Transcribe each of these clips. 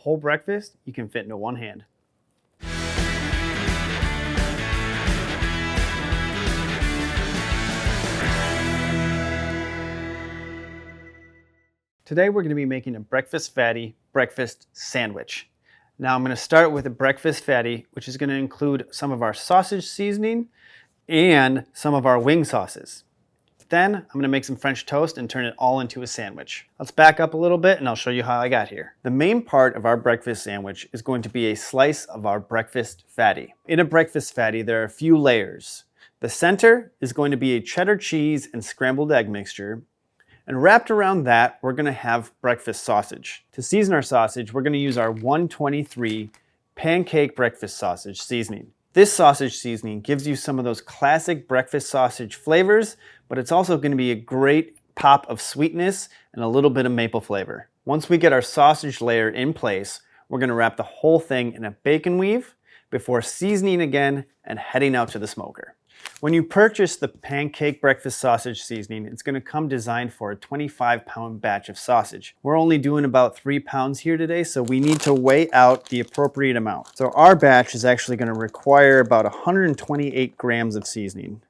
whole breakfast you can fit into one hand. Today we're going to be making a breakfast fatty breakfast sandwich. Now I'm going to start with a breakfast fatty, which is going to include some of our sausage seasoning and some of our wing sauces. Then I'm going to make some French toast and turn it all into a sandwich. Let's back up a little bit and I'll show you how I got here. The main part of our breakfast sandwich is going to be a slice of our breakfast fatty. In a breakfast fatty, there are a few layers. The center is going to be a cheddar cheese and scrambled egg mixture. And wrapped around that, we're going to have breakfast sausage. To season our sausage, we're going to use our 123 Pancake Breakfast Sausage seasoning. This sausage seasoning gives you some of those classic breakfast sausage flavors, but it's also going to be a great pop of sweetness and a little bit of maple flavor. Once we get our sausage layer in place, we're going to wrap the whole thing in a bacon weave before seasoning again and heading out to the smoker. When you purchase the Pancake Breakfast Sausage seasoning, it's going to come designed for a 25-pound batch of sausage. We're only doing about 3 pounds here today, so we need to weigh out the appropriate amount. So our batch is actually going to require about 128 grams of seasoning.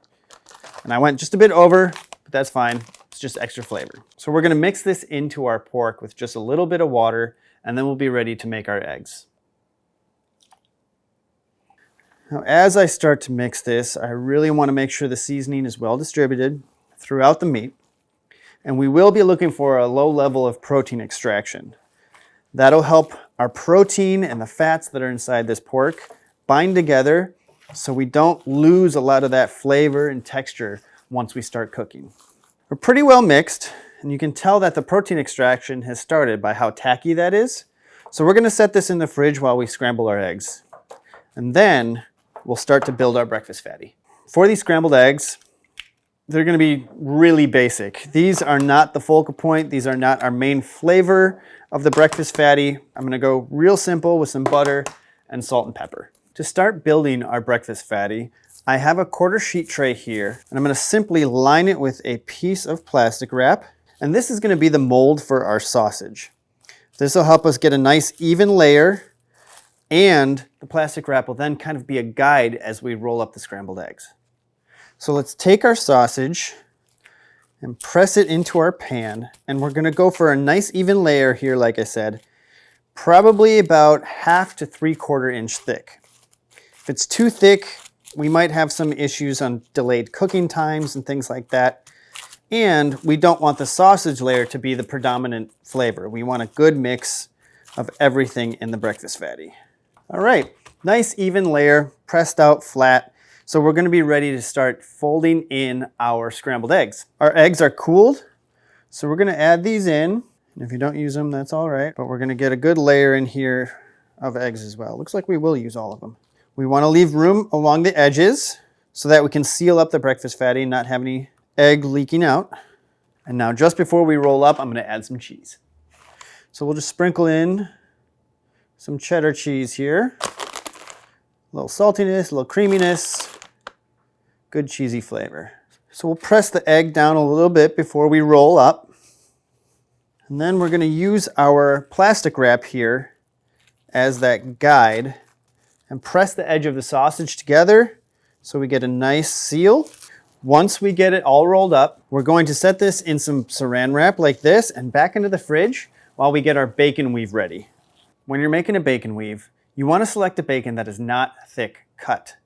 And I went just a bit over, but that's fine. It's just extra flavor. So we're going to mix this into our pork with just a little bit of water, and then we'll be ready to make our eggs. Now, as I start to mix this, I really want to make sure the seasoning is well distributed throughout the meat. And we will be looking for a low level of protein extraction. That'll help our protein and the fats that are inside this pork bind together so we don't lose a lot of that flavor and texture once we start cooking. We're pretty well mixed, and you can tell that the protein extraction has started by how tacky that is. So we're going to set this in the fridge while we scramble our eggs. And then we'll start to build our breakfast fatty. For these scrambled eggs, they're going to be really basic. These are not the focal point. These are not our main flavor of the breakfast fatty. I'm going to go real simple with some butter and salt and pepper. To start building our breakfast fatty, I have a quarter sheet tray here, and I'm going to simply line it with a piece of plastic wrap. And this is going to be the mold for our sausage. This will help us get a nice even layer, and the plastic wrap will then kind of be a guide as we roll up the scrambled eggs. So let's take our sausage and press it into our pan, and we're going to go for a nice even layer here, like I said, probably about 1/2 to 3/4 inch thick. If it's too thick, we might have some issues on delayed cooking times and things like that. And we don't want the sausage layer to be the predominant flavor. We want a good mix of everything in the breakfast fatty. All right, nice even layer, pressed out flat. So we're going to be ready to start folding in our scrambled eggs. Our eggs are cooled, so we're going to add these in. And if you don't use them, that's all right. But we're going to get a good layer in here of eggs as well. Looks like we will use all of them. We want to leave room along the edges so that we can seal up the breakfast fatty and not have any egg leaking out. And now just before we roll up, I'm going to add some cheese. So we'll just sprinkle in some cheddar cheese here. A little saltiness, a little creaminess, good cheesy flavor. So we'll press the egg down a little bit before we roll up. And then we're going to use our plastic wrap here as that guide and press the edge of the sausage together so we get a nice seal. Once we get it all rolled up, we're going to set this in some saran wrap like this and back into the fridge while we get our bacon weave ready. When you're making a bacon weave, you want to select a bacon that is not thick cut.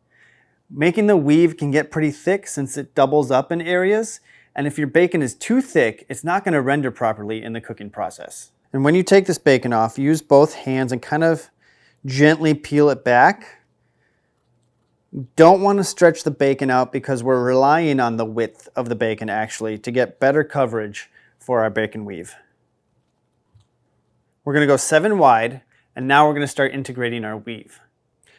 Making the weave can get pretty thick since it doubles up in areas, and if your bacon is too thick, it's not going to render properly in the cooking process. And when you take this bacon off, use both hands and kind of gently peel it back. Don't want to stretch the bacon out because we're relying on the width of the bacon actually to get better coverage for our bacon weave. We're going to go 7 wide, and now we're going to start integrating our weave.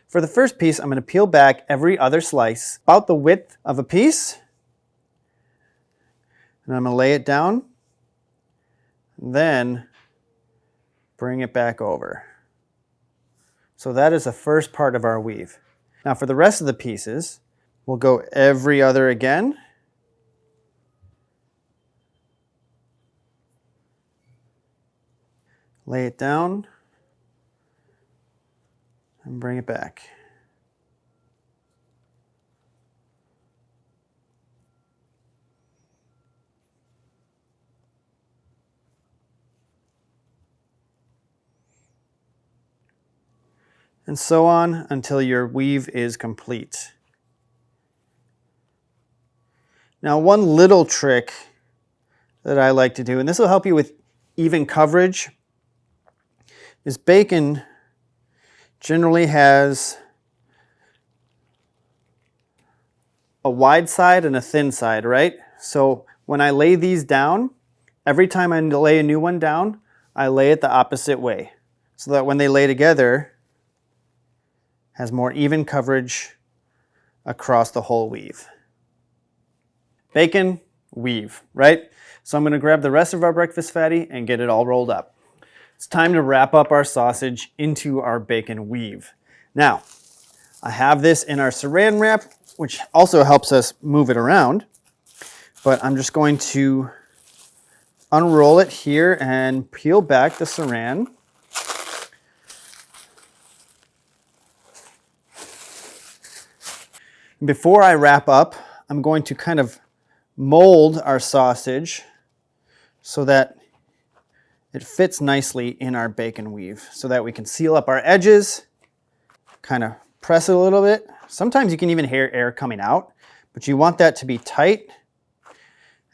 For the first piece, I'm going to peel back every other slice, about the width of a piece. And I'm going to lay it down, then bring it back over. So that is the first part of our weave. Now for the rest of the pieces, we'll go every other again. Lay it down, and bring it back. And so on until your weave is complete. Now, one little trick that I like to do, and this will help you with even coverage, is bacon generally has a wide side and a thin side, right? So when I lay these down, every time I lay a new one down, I lay it the opposite way, so that when they lay together, has more even coverage across the whole weave. Bacon, weave, right? So I'm going to grab the rest of our breakfast fatty and get it all rolled up. It's time to wrap up our sausage into our bacon weave. Now, I have this in our saran wrap, which also helps us move it around, but I'm just going to unroll it here and peel back the saran. Before I wrap up, I'm going to kind of mold our sausage so that it fits nicely in our bacon weave, so that we can seal up our edges, kind of press it a little bit. Sometimes you can even hear air coming out, but you want that to be tight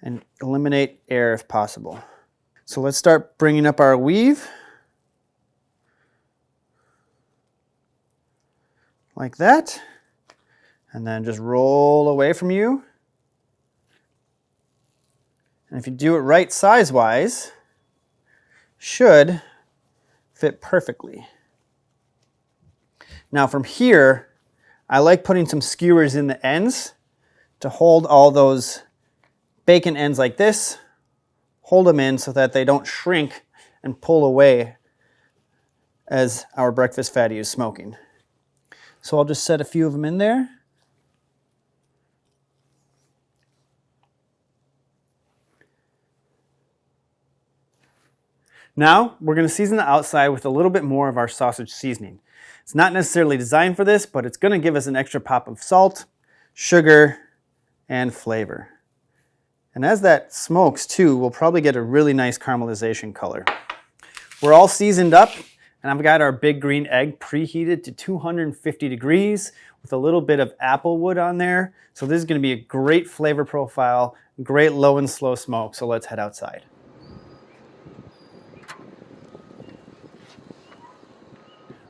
and eliminate air if possible. So let's start bringing up our weave. Like that. And then just roll away from you. And if you do it right size-wise, should fit perfectly. Now from here, I like putting some skewers in the ends to hold all those bacon ends like this, hold them in so that they don't shrink and pull away as our breakfast fatty is smoking. So I'll just set a few of them in there. Now, we're going to season the outside with a little bit more of our sausage seasoning. It's not necessarily designed for this, but it's going to give us an extra pop of salt, sugar, and flavor. And as that smokes too, we'll probably get a really nice caramelization color. We're all seasoned up, and I've got our big green egg preheated to 250 degrees with a little bit of apple wood on there. So this is going to be a great flavor profile, great low and slow smoke. So let's head outside.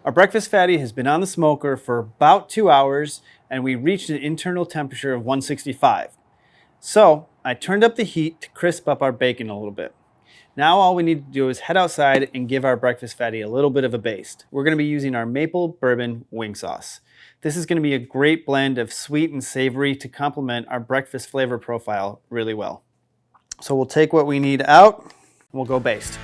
Our breakfast fatty has been on the smoker for about 2 hours, and we reached an internal temperature of 165. So I turned up the heat to crisp up our bacon a little bit. Now all we need to do is head outside and give our breakfast fatty a little bit of a baste. We're going to be using our maple bourbon wing sauce. This is going to be a great blend of sweet and savory to complement our breakfast flavor profile really well. So we'll take what we need out and we'll go baste.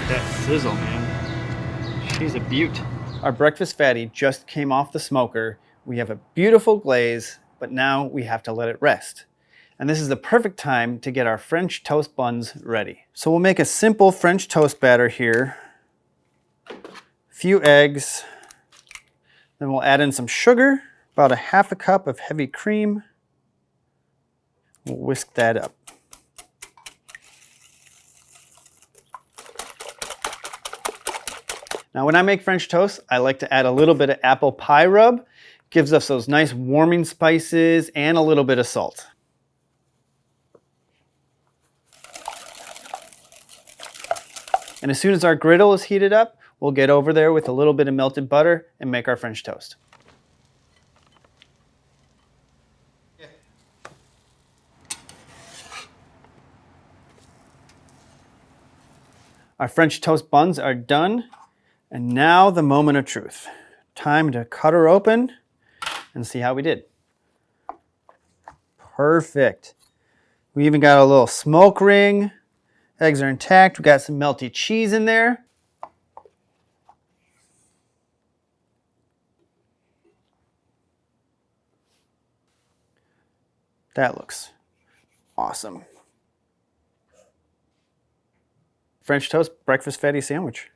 That sizzle, man. She's a beaut. Our breakfast fatty just came off the smoker. We have a beautiful glaze, but now we have to let it rest. And this is the perfect time to get our French toast buns ready. So we'll make a simple French toast batter here. A few eggs. Then we'll add in some sugar, about a half a cup of heavy cream. We'll whisk that up. Now when I make French toast, I like to add a little bit of apple pie rub. Gives us those nice warming spices and a little bit of salt. And as soon as our griddle is heated up, we'll get over there with a little bit of melted butter and make our French toast. Our French toast buns are done. And now the moment of truth. Time to cut her open and see how we did. Perfect. We even got a little smoke ring. Eggs are intact. We got some melty cheese in there. That looks awesome. French toast breakfast fatty sandwich.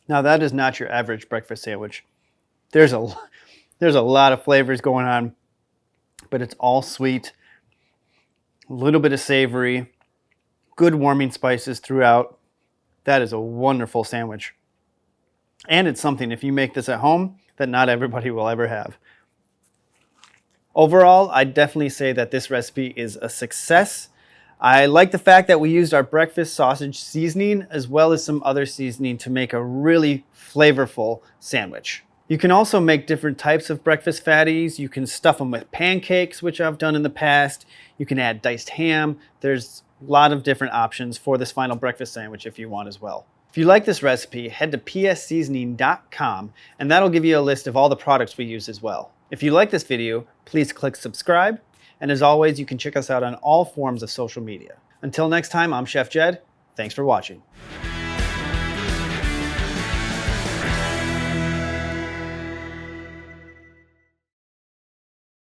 Now that is not your average breakfast sandwich. There's a lot of flavors going on, but it's all sweet, a little bit of savory, good warming spices throughout. That is a wonderful sandwich. And it's something, if you make this at home, that not everybody will ever have. Overall, I'd definitely say that this recipe is a success. I like the fact that we used our breakfast sausage seasoning as well as some other seasoning to make a really flavorful sandwich. You can also make different types of breakfast fatties. You can stuff them with pancakes, which I've done in the past. You can add diced ham. There's a lot of different options for this final breakfast sandwich if you want as well. If you like this recipe, head to psseasoning.com and that'll give you a list of all the products we use as well. If you like this video, please click subscribe. And as always, you can check us out on all forms of social media. Until next time, I'm Chef Jed. Thanks for watching.